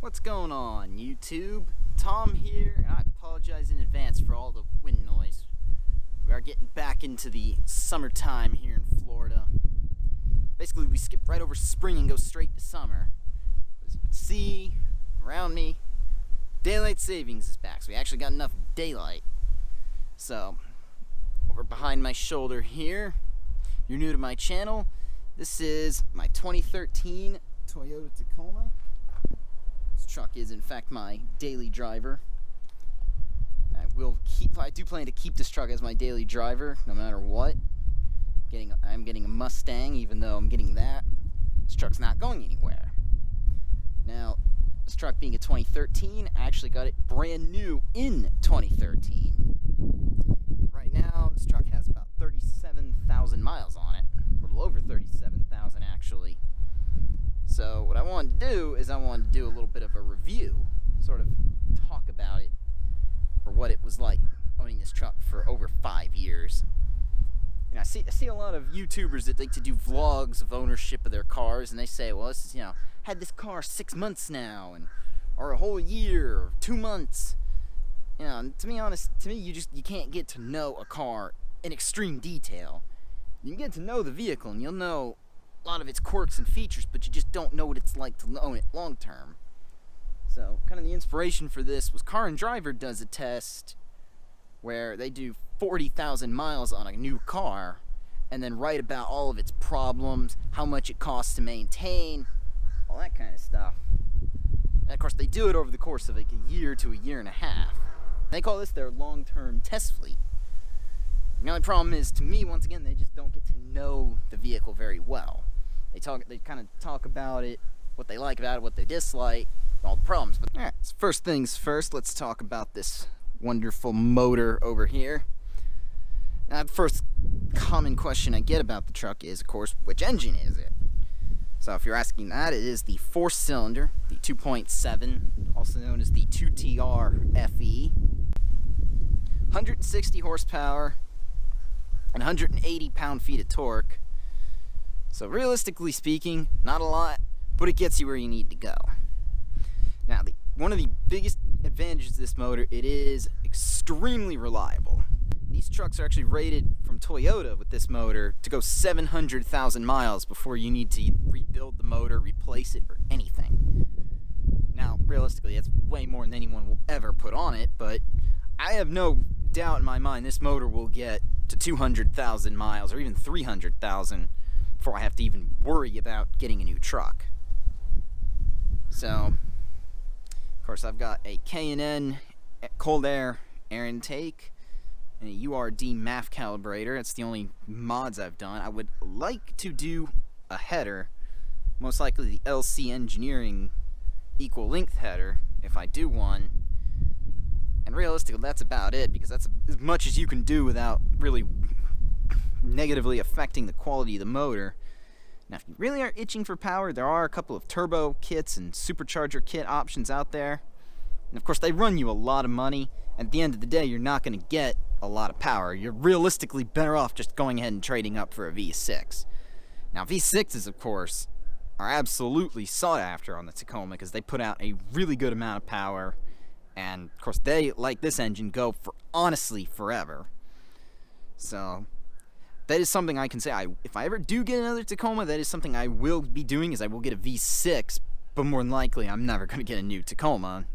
What's going on, YouTube? Tom here, and I apologize in advance for all the wind noise. We are getting back into the summertime here in Florida. Basically, we skip right over spring and go straight to summer. As you can see around me, daylight savings is back, so we actually got enough daylight. So, over behind my shoulder here, if you're new to my channel, this is my 2013 Toyota Tacoma. This truck is in fact my daily driver. I do plan to keep this truck as my daily driver no matter what. I'm getting a Mustang, even though I'm getting that. This truck's not going anywhere. Now, this truck being a 2013, I actually got it brand new in 2013. Right now, this truck has about 37,000 miles on it. A little over 37,000 actually. So what I wanted to do is I wanted to do a little bit of a review, sort of talk about it for what it was like owning this truck for over 5 years. You know, I see a lot of YouTubers that like to do vlogs of ownership of their cars, and they say, well, this is, you know, had this car 6 months now, or a whole year, or 2 months. You know, and to be honest, to me, you can't get to know a car in extreme detail. You can get to know the vehicle, and you'll know a lot of its quirks and features, but you just don't know what it's like to own it long term. So, kind of the inspiration for this was Car and Driver does a test where they do 40,000 miles on a new car and then write about all of its problems, how much it costs to maintain, all that kind of stuff. And of course, they do it over the course of like a year to a year and a half. They call this their long-term test fleet. The only problem is, to me, once again, they just don't get to know the vehicle very well. They kind of talk about it, what they like about it, what they dislike, all the problems. But all right, so first things first, let's talk about this wonderful motor over here. Now, the first common question I get about the truck is, of course, which engine is it? So if you're asking that, it is the 4-cylinder, the 2.7, also known as the 2TR FE, 160 horsepower, and 180 pound-feet of torque. So realistically speaking, not a lot, but it gets you where you need to go. Now, one of the biggest advantages of this motor, it is extremely reliable. These trucks are actually rated from Toyota with this motor to go 700,000 miles before you need to rebuild the motor, replace it, or anything. Now, realistically, that's way more than anyone will ever put on it, but I have no doubt in my mind this motor will get to 200,000 miles or even 300,000 before I have to even worry about getting a new truck. So, of course, I've got a K&N cold air intake and a URD MAF calibrator. That's the only mods I've done. I would like to do a header, most likely the LC Engineering equal length header, if I do one. And realistically, that's about it, because that's as much as you can do without really negatively affecting the quality of the motor. Now, if you really are itching for power, there are a couple of turbo kits and supercharger kit options out there. And of course, they run you a lot of money. And at the end of the day, you're not going to get a lot of power. You're realistically better off just going ahead and trading up for a V6. Now, V6s, of course, are absolutely sought after on the Tacoma because they put out a really good amount of power. And of course, they, like this engine, go for honestly forever. So that is something I can say. If I ever do get another Tacoma, that is something I will be doing, is I will get a V6, but more than likely I'm never going to get a new Tacoma.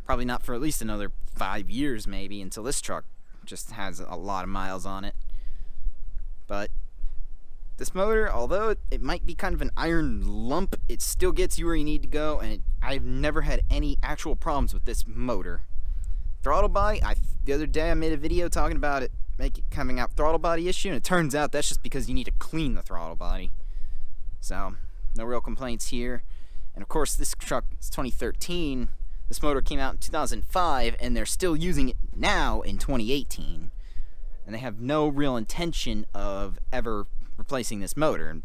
Probably not for at least another 5 years maybe, until this truck just has a lot of miles on it. But this motor, although it might be kind of an iron lump, it still gets you where you need to go, and I've never had any actual problems with this motor. Throttle body, the other day I made a video talking about it coming out throttle body issue, and it turns out that's just because you need to clean the throttle body. So, no real complaints here. And of course, this truck is 2013. This motor came out in 2005, and they're still using it now in 2018. And they have no real intention of ever replacing this motor. And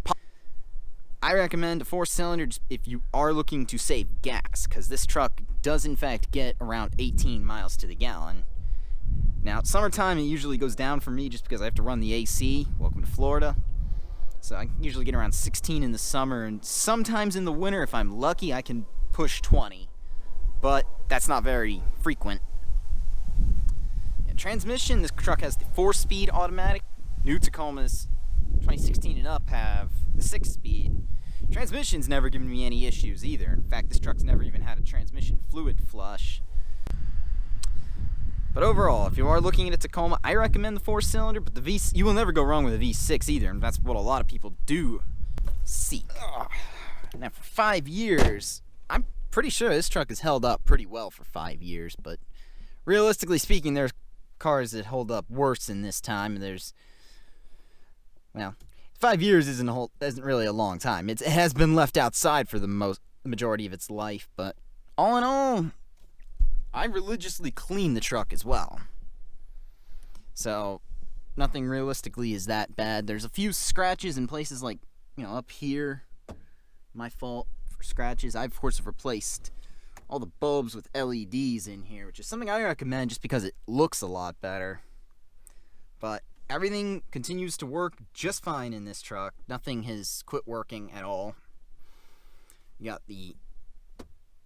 I recommend a 4-cylinder if you are looking to save gas, because this truck does in fact get around 18 miles to the gallon. Now, summertime, it usually goes down for me just because I have to run the AC. Welcome to Florida. So I usually get around 16 in the summer, and sometimes in the winter, if I'm lucky, I can push 20, but that's not very frequent. Yeah, transmission, this truck has the 4-speed automatic. New Tacomas 2016 and up have the 6-speed. Transmission's never given me any issues either. In fact, this truck's never even had a transmission fluid flush. But overall, if you are looking at a Tacoma, I recommend the 4-cylinder, but you will never go wrong with a V6 either, and that's what a lot of people do seek. Now, for 5 years, I'm pretty sure this truck has held up pretty well for 5 years, but realistically speaking, there's cars that hold up worse than this time. Well, 5 years isn't really a long time. It has been left outside for the majority of its life, but all in all, I religiously clean the truck as well. So, nothing realistically is that bad. There's a few scratches in places like, up here. My fault for scratches. I, of course, have replaced all the bulbs with LEDs in here, which is something I recommend just because it looks a lot better. But everything continues to work just fine in this truck. Nothing has quit working at all. You got the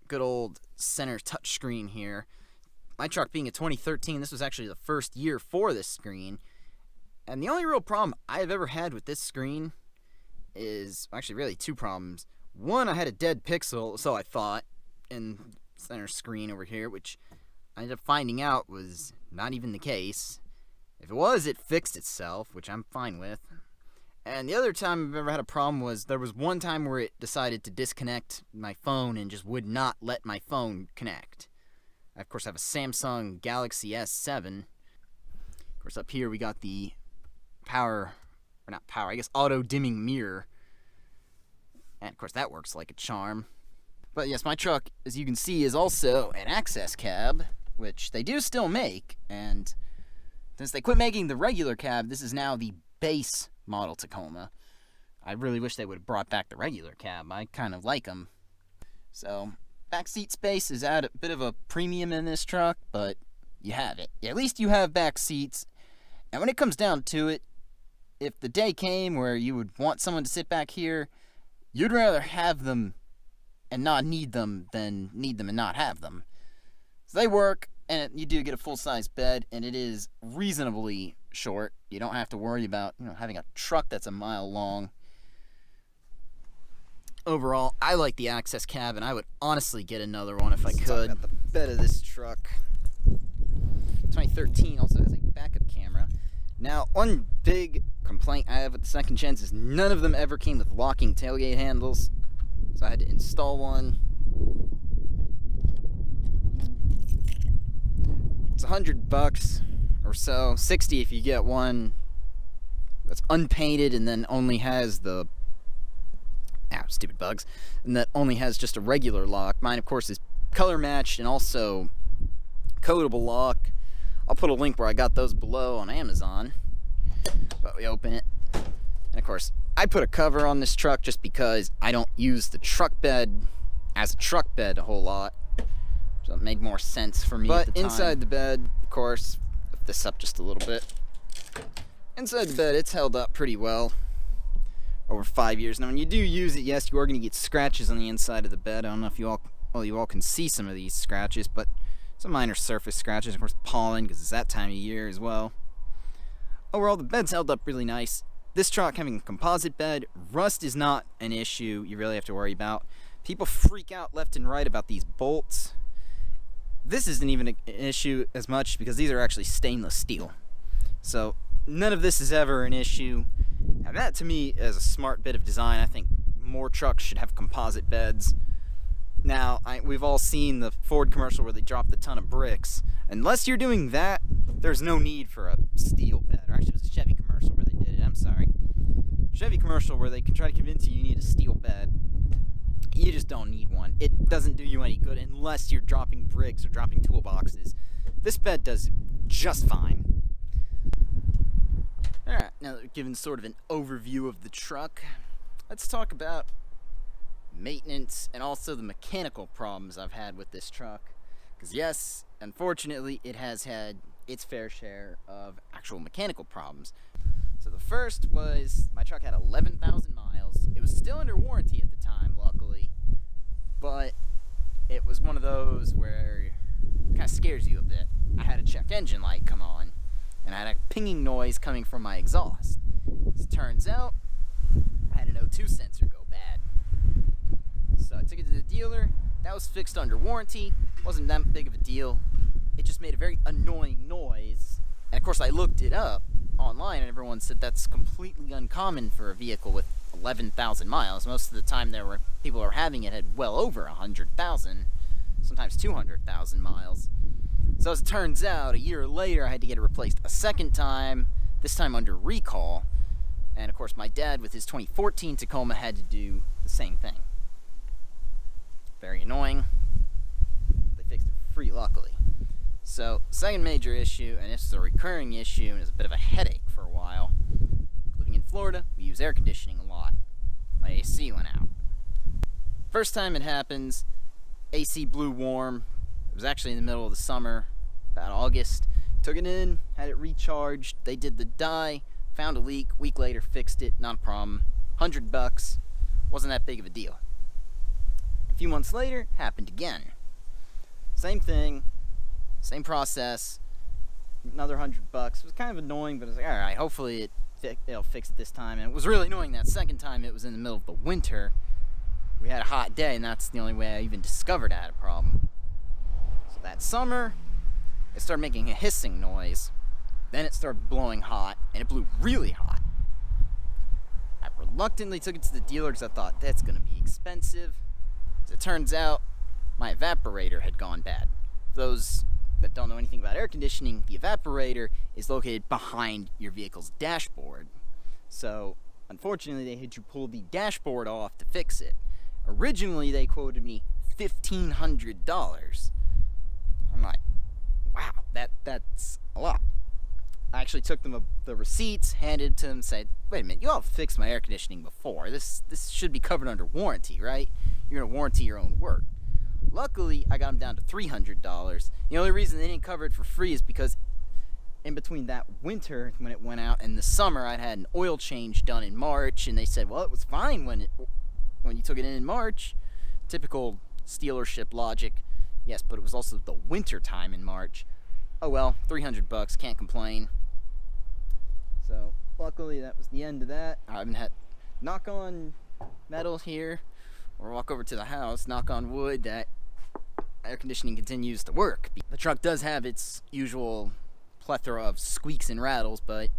good old center touchscreen here. My truck being a 2013, this was actually the first year for this screen. And the only real problem I have ever had with this screen is, actually really two problems. One, I had a dead pixel, so I thought, in center screen over here, which I ended up finding out was not even the case. If it was, it fixed itself, which I'm fine with. And the other time I've ever had a problem was, there was one time where it decided to disconnect my phone and just would not let my phone connect. I, of course, have a Samsung Galaxy S7. Of course, up here we got the auto dimming mirror. And, of course, that works like a charm. But, yes, my truck, as you can see, is also an access cab, which they do still make. And since they quit making the regular cab, this is now the base model Tacoma. I really wish they would have brought back the regular cab. I kind of like them. So, back seat space is at a bit of a premium in this truck, but you have it. At least you have back seats. And when it comes down to it, if the day came where you would want someone to sit back here, you'd rather have them and not need them than need them and not have them. So they work, and you do get a full-size bed, and it is reasonably short. You don't have to worry about having a truck that's a mile long. Overall, I like the access cab, and I would honestly get another one if I could. Talk about the bed of this truck. 2013 also has a backup camera. Now, one big complaint I have with the second gens is none of them ever came with locking tailgate handles, so I had to install one. It's $100 or so, $60 if you get one that's unpainted and then only has the stupid bugs, and that only has just a regular lock. Mine, of course, is color matched and also coatable lock. I'll put a link where I got those below on Amazon. But we open it, and of course, I put a cover on this truck just because I don't use the truck bed as a truck bed a whole lot. So it made more sense for me at the time. But inside the bed, of course, lift this up just a little bit. Inside the bed, it's held up pretty well over 5 years. Now, when you do use it, yes, you are going to get scratches on the inside of the bed. I don't know if you all can see some of these scratches, but some minor surface scratches. Of course, pollen, because it's that time of year as well. Overall, the bed's held up really nice. This truck having a composite bed, rust is not an issue you really have to worry about. People freak out left and right about these bolts. This isn't even an issue as much because these are actually stainless steel. So none of this is ever an issue. And that, to me, is a smart bit of design. I think more trucks should have composite beds. Now, we've all seen the Ford commercial where they dropped a ton of bricks. Unless you're doing that, there's no need for a steel bed. Or actually, it was a Chevy commercial where they did it. I'm sorry. Chevy commercial where they can try to convince you need a steel bed. You just don't need one. It doesn't do you any good unless you're dropping bricks or dropping toolboxes. This bed does just fine. Alright, now that we've given sort of an overview of the truck, let's talk about maintenance and also the mechanical problems I've had with this truck. Because yes, unfortunately, it has had its fair share of actual mechanical problems. So the first was, my truck had 11,000 miles. It was still under warranty at the time, luckily. But it was one of those where it kind of scares you a bit. I had a check engine light come on, and I had a pinging noise coming from my exhaust. As it turns out, I had an O2 sensor go bad. So I took it to the dealer. That was fixed under warranty. Wasn't that big of a deal. It just made a very annoying noise. And of course I looked it up online, and everyone said that's completely uncommon for a vehicle with 11,000 miles. Most of the time people who were having it had well over 100,000, sometimes 200,000 miles. So as it turns out, a year later I had to get it replaced a second time, this time under recall. And of course my dad with his 2014 Tacoma had to do the same thing. Very annoying. They fixed it for free, luckily. So, second major issue, and this is a recurring issue, and it's a bit of a headache for a while. Living in Florida, we use air conditioning a lot. My AC went out. First time it happens, AC blew warm. It was actually in the middle of the summer, about August. Took it in, had it recharged. They did the dye, found a leak. Week later, fixed it, not a problem. $100, wasn't that big of a deal. A few months later, happened again. Same thing. Same process, another $100. It was kind of annoying, but I was like, all right, hopefully it'll fix it this time. And it was really annoying that second time. It was in the middle of the winter. We had a hot day, and that's the only way I even discovered I had a problem. So that summer, it started making a hissing noise. Then it started blowing hot, and it blew really hot. I reluctantly took it to the dealer because I thought that's going to be expensive. As it turns out, my evaporator had gone bad. For those that don't know anything about air conditioning, the evaporator is located behind your vehicle's dashboard. So, unfortunately, they had to pull the dashboard off to fix it. Originally, they quoted me $1,500. I'm like, wow, that's a lot. I actually took them the receipts, handed it to them, and said, wait a minute, you all fixed my air conditioning before. This should be covered under warranty, right? You're going to warranty your own work. Luckily, I got them down to $300. The only reason they didn't cover it for free is because in between that winter when it went out and the summer, I'd had an oil change done in March, and they said, well, it was fine when you took it in March. Typical dealership logic. Yes, but it was also the winter time in March. Oh well, $300, can't complain. So, luckily, that was the end of that. I haven't had knock on metal here, or walk over to the house, knock on wood, that air conditioning continues to work. The truck does have its usual plethora of squeaks and rattles, but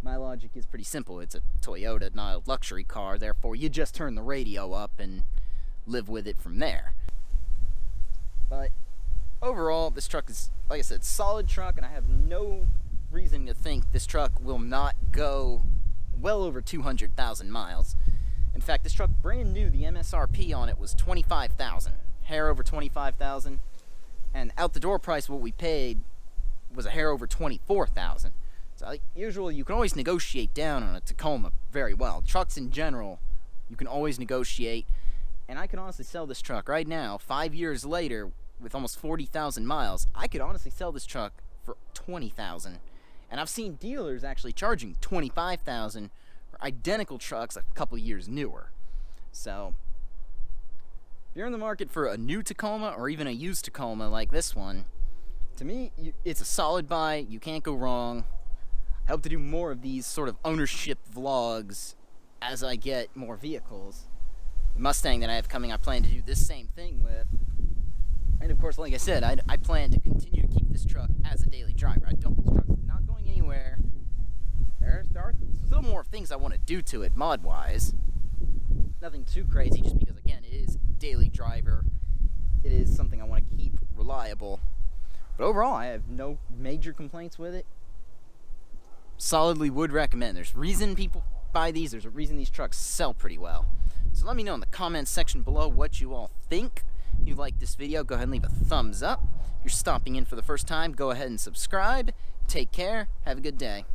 my logic is pretty simple. It's a Toyota, not a luxury car, therefore you just turn the radio up and live with it from there. But overall, this truck is, like I said, solid truck, and I have no reason to think this truck will not go well over 200,000 miles. In fact, this truck, brand new, the MSRP on it was $25,000, hair over $25,000, and out the door price, what we paid was a hair over $24,000. So, like usual, you can always negotiate down on a Tacoma very well. Trucks in general, you can always negotiate, and I can honestly sell this truck right now, 5 years later, with almost 40,000 miles. I could honestly sell this truck for $20,000, and I've seen dealers actually charging $25,000 for identical trucks a couple years newer. So, if you're in the market for a new Tacoma or even a used Tacoma like this one, to me, it's a solid buy. You can't go wrong. I hope to do more of these sort of ownership vlogs as I get more vehicles. The Mustang that I have coming, I plan to do this same thing with. And of course, like I said, I plan to continue to keep this truck as a daily driver. This truck's not going anywhere. There are still more things I want to do to it mod-wise. Nothing too crazy, just because, again, it is daily driver. It is something I want to keep reliable. But overall, I have no major complaints with it. Solidly would recommend. There's a reason people buy these. There's a reason these trucks sell pretty well. So let me know in the comments section below what you all think. If you like this video, go ahead and leave a thumbs up. If you're stopping in for the first time, go ahead and subscribe. Take care. Have a good day.